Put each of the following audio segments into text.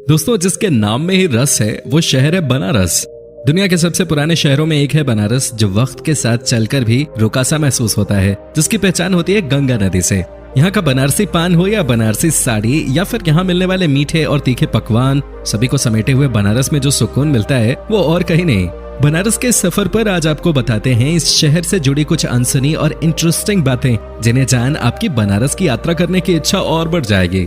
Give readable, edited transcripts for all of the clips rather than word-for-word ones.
दोस्तों, जिसके नाम में ही रस है वो शहर है बनारस। दुनिया के सबसे पुराने शहरों में एक है बनारस, जो वक्त के साथ चलकर भी रुकासा महसूस होता है, जिसकी पहचान होती है गंगा नदी से। यहाँ का बनारसी पान हो या बनारसी साड़ी या फिर यहाँ मिलने वाले मीठे और तीखे पकवान, सभी को समेटे हुए बनारस में जो सुकून मिलता है वो और कहीं नहीं। बनारस के सफर पर आज आपको बताते हैं इस शहर से जुड़ी कुछ अनसुनी और इंटरेस्टिंग बातें, जिन्हें जान आपकी बनारस की यात्रा करने की इच्छा और बढ़ जाएगी।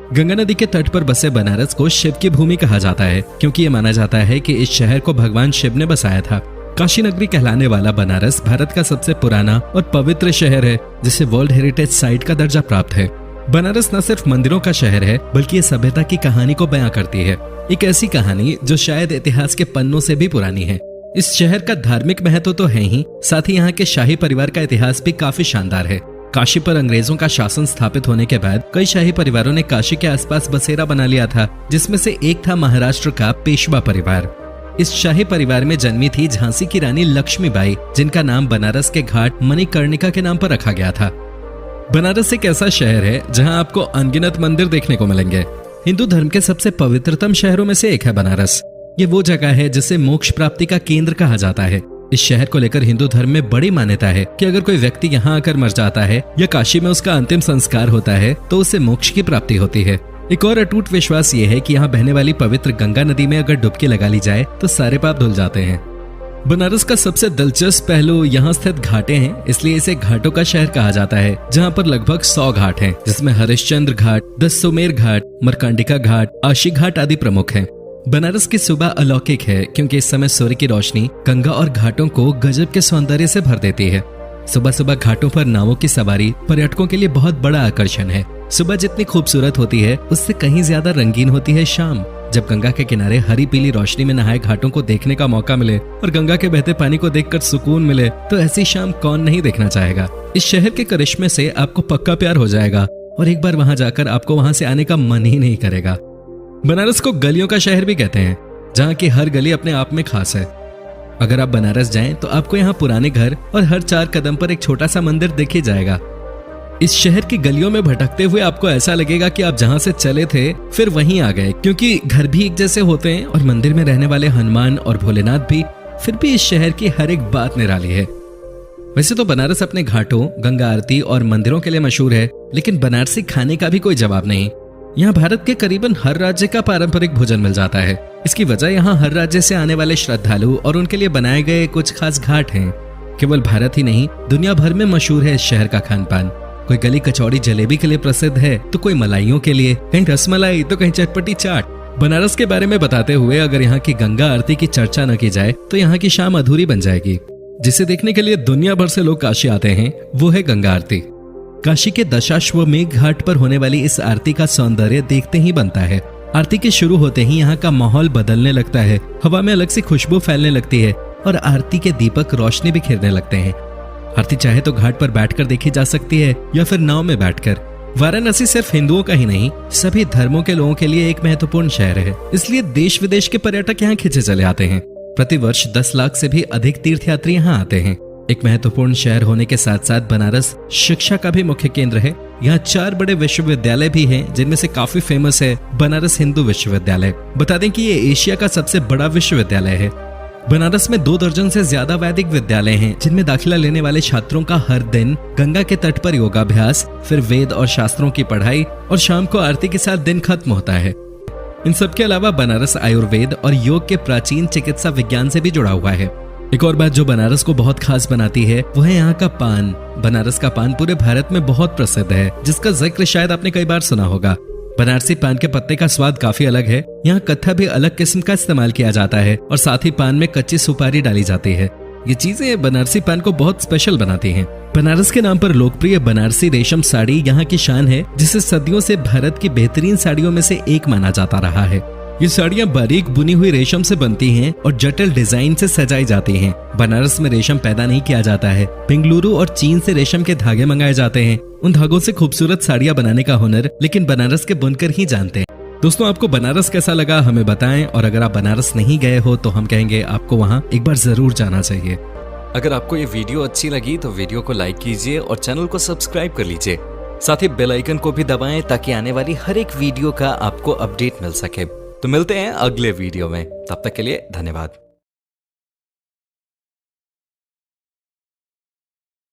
गंगा नदी के तट पर बसे बनारस को शिव की भूमि कहा जाता है, क्योंकि ये माना जाता है कि इस शहर को भगवान शिव ने बसाया था। काशी नगरी कहलाने वाला बनारस भारत का सबसे पुराना और पवित्र शहर है, जिसे वर्ल्ड हेरिटेज साइट का दर्जा प्राप्त है। बनारस न सिर्फ मंदिरों का शहर है, बल्कि ये सभ्यता की कहानी को बयां करती है, एक ऐसी कहानी जो शायद इतिहास के पन्नों से भी पुरानी है। इस शहर का धार्मिक महत्व तो है ही, साथ ही यहाँ के शाही परिवार का इतिहास भी काफी शानदार है। काशी पर अंग्रेजों का शासन स्थापित होने के बाद कई शाही परिवारों ने काशी के आसपास बसेरा बना लिया था, जिसमें से एक था महाराष्ट्र का पेशवा परिवार। इस शाही परिवार में जन्मी थी झांसी की रानी लक्ष्मीबाई, जिनका नाम बनारस के घाट मणिकर्णिका के नाम पर रखा गया था। बनारस एक ऐसा शहर है जहां आपको अनगिनत मंदिर देखने को मिलेंगे। हिंदू धर्म के सबसे पवित्रतम शहरों में से एक है बनारस। ये वो जगह है जिसे मोक्ष प्राप्ति का केंद्र कहा जाता है। इस शहर को लेकर हिंदू धर्म में बड़ी मान्यता है कि अगर कोई व्यक्ति यहाँ आकर मर जाता है या काशी में उसका अंतिम संस्कार होता है तो उसे मोक्ष की प्राप्ति होती है। एक और अटूट विश्वास ये है कि यहाँ बहने वाली पवित्र गंगा नदी में अगर डुबकी लगा ली जाए तो सारे पाप धुल जाते हैं। बनारस का सबसे दिलचस्प पहलू यहाँ स्थित घाटे हैं, इसलिए इसे घाटों का शहर कहा जाता है, जहाँ पर लगभग 100 घाट हैं, जिसमें हरिश्चंद्र घाट, दससुमेर घाट, मरकंडिका घाट, आशी घाट आदि प्रमुख हैं। बनारस की सुबह अलौकिक है, क्योंकि इस समय सूर्य की रोशनी गंगा और घाटों को गजब के सौंदर्य से भर देती है। सुबह सुबह घाटों पर नावों की सवारी पर्यटकों के लिए बहुत बड़ा आकर्षण है। सुबह जितनी खूबसूरत होती है, उससे कहीं ज्यादा रंगीन होती है शाम, जब गंगा के किनारे हरी पीली रोशनी में नहाए घाटों को देखने का मौका मिले और गंगा के बहते पानी को देखकर सुकून मिले, तो ऐसी शाम कौन नहीं देखना चाहेगा। इस शहर के करिश्मे से आपको पक्का प्यार हो जाएगा और एक बार वहां जाकर आपको वहां से आने का मन ही नहीं करेगा। बनारस को गलियों का शहर भी कहते हैं, जहाँ की हर गली अपने आप में खास है। अगर आप बनारस जाएं तो आपको यहाँ पुराने घर और हर 4 कदम पर एक छोटा सा मंदिर दिख ही जाएगा। इस शहर की गलियों में भटकते हुए आपको ऐसा लगेगा कि आप जहाँ से चले थे फिर वहीं आ गए, क्योंकि घर भी एक जैसे होते हैं और मंदिर में रहने वाले हनुमान और भोलेनाथ भी। फिर भी इस शहर की हर एक बात निराली है। वैसे तो बनारस अपने घाटों, गंगा आरती और मंदिरों के लिए मशहूर है, लेकिन बनारसी खाने का भी कोई जवाब नहीं। यहाँ भारत के करीबन हर राज्य का पारंपरिक भोजन मिल जाता है। इसकी वजह यहाँ हर राज्य से आने वाले श्रद्धालु और उनके लिए बनाए गए कुछ खास घाट हैं। केवल भारत ही नहीं, दुनिया भर में मशहूर है इस शहर का खान पान। कोई गली कचौड़ी जलेबी के लिए प्रसिद्ध है, तो कोई मलाइयों के लिए, कहीं रसमलाई तो कहीं चटपटी चाट। बनारस के बारे में बताते हुए अगर यहाँ की गंगा आरती की चर्चा न की जाए तो यहाँ की शाम अधूरी बन जाएगी, जिसे देखने के लिए दुनिया भर से लोग काशी आते हैं। वो है गंगा आरती। काशी के दशाश्वमेध घाट पर होने वाली इस आरती का सौंदर्य देखते ही बनता है। आरती के शुरू होते ही यहाँ का माहौल बदलने लगता है, हवा में अलग सी खुशबू फैलने लगती है और आरती के दीपक रोशनी बिखेरने लगते हैं। आरती चाहे तो घाट पर बैठकर देखी जा सकती है या फिर नाव में बैठकर। वाराणसी सिर्फ हिंदुओं का ही नहीं, सभी धर्मों के लोगों के लिए एक महत्वपूर्ण शहर है, इसलिए देश विदेश के पर्यटक यहाँ खींचे चले आते हैं। प्रतिवर्ष 10 लाख से भी अधिक तीर्थयात्री यहाँ आते हैं। एक महत्वपूर्ण शहर होने के साथ साथ बनारस शिक्षा का भी मुख्य केंद्र है। यहाँ 4 बड़े विश्वविद्यालय भी हैं, जिनमें से काफी फेमस है बनारस हिंदू विश्वविद्यालय। बता दें कि ये एशिया का सबसे बड़ा विश्वविद्यालय है। बनारस में 2 दर्जन से ज्यादा वैदिक विद्यालय हैं, जिनमें दाखिला लेने वाले छात्रों का हर दिन गंगा के तट पर योगाभ्यास, फिर वेद और शास्त्रों की पढ़ाई और शाम को आरती के साथ दिन खत्म होता है। इन सब के अलावा बनारस आयुर्वेद और योग के प्राचीन चिकित्सा विज्ञान से भी जुड़ा हुआ है। एक और बात जो बनारस को बहुत खास बनाती है वो है यहाँ का पान। बनारस का पान पूरे भारत में बहुत प्रसिद्ध है, जिसका जिक्र शायद आपने कई बार सुना होगा। बनारसी पान के पत्ते का स्वाद काफी अलग है। यहाँ कत्था भी अलग किस्म का इस्तेमाल किया जाता है और साथ ही पान में कच्ची सुपारी डाली जाती है। ये चीजें बनारसी पान को बहुत स्पेशल बनाती हैं। बनारस के नाम पर लोकप्रिय बनारसी रेशम साड़ी यहाँ की शान है, जिसे सदियों से भारत की बेहतरीन साड़ियों में से एक माना जाता रहा है। ये साड़ियाँ बारीक बुनी हुई रेशम से बनती हैं और जटिल डिजाइन से सजाई जाती हैं। बनारस में रेशम पैदा नहीं किया जाता है, बेंगलुरु और चीन से रेशम के धागे मंगाए जाते हैं। उन धागों से खूबसूरत साड़ियाँ बनाने का हुनर लेकिन बनारस के बुनकर ही जानते हैं। दोस्तों, आपको बनारस कैसा लगा हमें बताएं, और अगर आप बनारस नहीं गए हो तो हम कहेंगे आपको वहाँ एक बार जरूर जाना चाहिए। अगर आपको ये वीडियो अच्छी लगी तो वीडियो को लाइक कीजिए और चैनल को सब्सक्राइब कर लीजिए। साथ ही बेल आइकन को भी दबाएं ताकि आने वाली हर एक वीडियो का आपको अपडेट मिल सके। तो मिलते हैं अगले वीडियो में, तब तक के लिए धन्यवाद।